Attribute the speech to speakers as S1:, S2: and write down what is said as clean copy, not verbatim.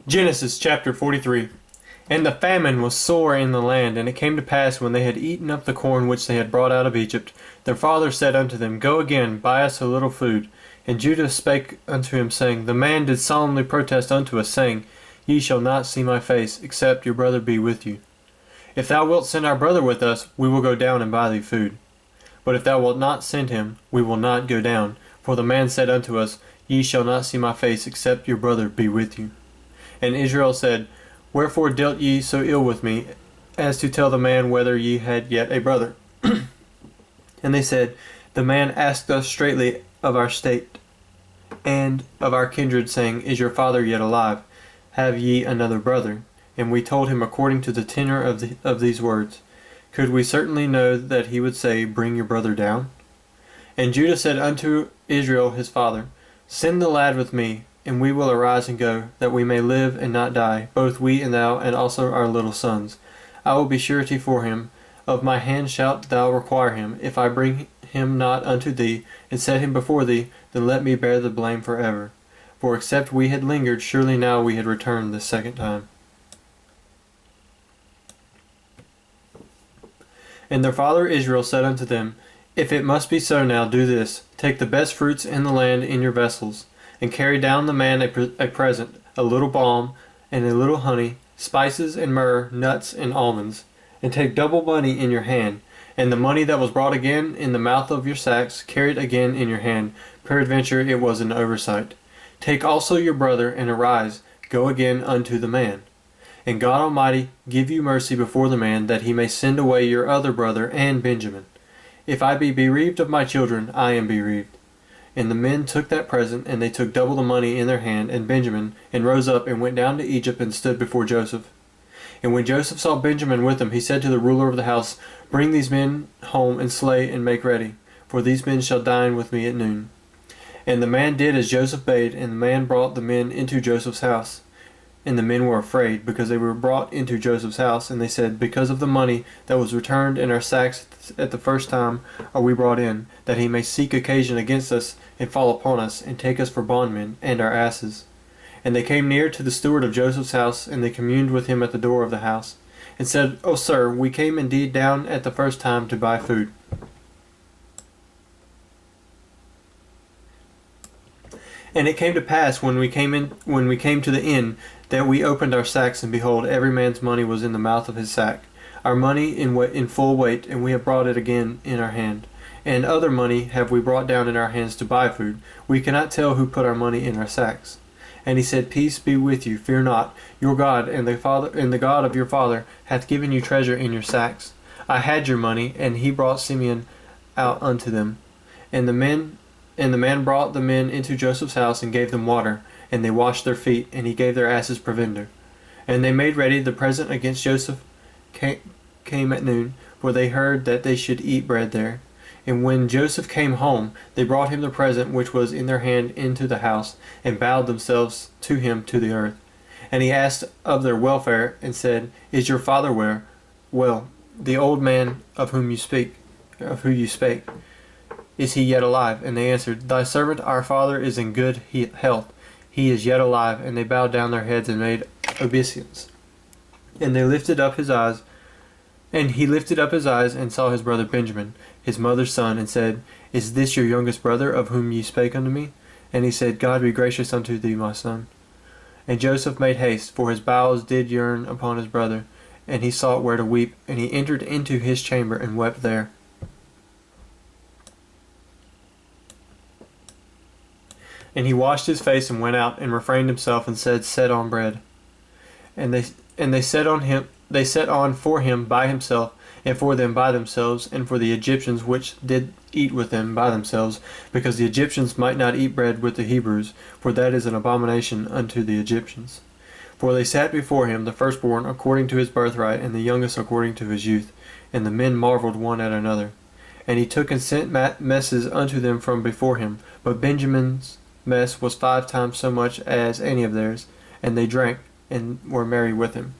S1: Genesis chapter 43. And the famine was sore in the land, and it came to pass, when they had eaten up the corn which they had brought out of Egypt, their father said unto them, Go again, buy us a little food. And Judah spake unto him, saying, The man did solemnly protest unto us, saying, Ye shall not see my face, except your brother be with you. If thou wilt send our brother with us, we will go down and buy thee food. But if thou wilt not send him, we will not go down. For the man said unto us, Ye shall not see my face, except your brother be with you. And Israel said, Wherefore dealt ye so ill with me, as to tell the man whether ye had yet a brother? And they said, The man asked us straitly of our state, and of our kindred, saying, Is your father yet alive? Have ye another brother? And we told him according to the tenor of these words. Could we certainly know that he would say, Bring your brother down? And Judah said unto Israel his father, Send the lad with me, and we will arise and go, that we may live and not die, both we and thou, and also our little sons. I will be surety for him. Of my hand shalt thou require him. If I bring him not unto thee, and set him before thee, then let me bear the blame forever. For except we had lingered, surely now we had returned the second time. And their father Israel said unto them, If it must be so now, do this. Take the best fruits in the land in your vessels, and carry down the man a present, a little balm, and a little honey, spices and myrrh, nuts and almonds. And take double money in your hand, and the money that was brought again in the mouth of your sacks, carried again in your hand. Peradventure it was an oversight. Take also your brother, and arise, go again unto the man. And God Almighty give you mercy before the man, that he may send away your other brother and Benjamin. If I be bereaved of my children, I am bereaved. And the men took that present, and they took double the money in their hand, and Benjamin, and rose up, and went down to Egypt, and stood before Joseph. And when Joseph saw Benjamin with them, he said to the ruler of the house, Bring these men home, and slay, and make ready, for these men shall dine with me at noon. And the man did as Joseph bade, and the man brought the men into Joseph's house. And the men were afraid, because they were brought into Joseph's house, and they said, Because of the money that was returned in our sacks at the first time are we brought in, that he may seek occasion against us, and fall upon us, and take us for bondmen, and our asses. And they came near to the steward of Joseph's house, and they communed with him at the door of the house, and said, O sir, we came indeed down at the first time to buy food. And it came to pass, when we came to the inn, that we opened our sacks, and behold, every man's money was in the mouth of his sack, our money in full weight, and we have brought it again in our hand. And other money have we brought down in our hands to buy food. We cannot tell who put our money in our sacks. And he said, Peace be with you, fear not. Your God and the God of your father hath given you treasure in your sacks. I had your money, and he brought Simeon out unto them. And the man brought the men into Joseph's house, and gave them water, and they washed their feet, and he gave their asses provender. And they made ready the present against Joseph came at noon, for they heard that they should eat bread there. And when Joseph came home, they brought him the present which was in their hand into the house, and bowed themselves to him to the earth. And he asked of their welfare, and said, Is your father well, the old man of whom you spake, is he yet alive? And they answered, Thy servant our father is in good health. He is yet alive. And they bowed down their heads and made obeisance. And he lifted up his eyes, and saw his brother Benjamin, his mother's son, and said, Is this your youngest brother, of whom ye spake unto me? And he said, God be gracious unto thee, my son. And Joseph made haste, for his bowels did yearn upon his brother, and he sought where to weep. And he entered into his chamber, and wept there. And he washed his face, and went out, and refrained himself, and said, Set on bread. And they set on for him by himself, and for them by themselves, and for the Egyptians which did eat with them by themselves, because the Egyptians might not eat bread with the Hebrews, for that is an abomination unto the Egyptians. For they sat before him, the firstborn according to his birthright, and the youngest according to his youth. And the men marveled one at another. And he took and sent messes unto them from before him, but Benjamin's mess was 5 times so much as any of theirs, and they drank, and were merry with him.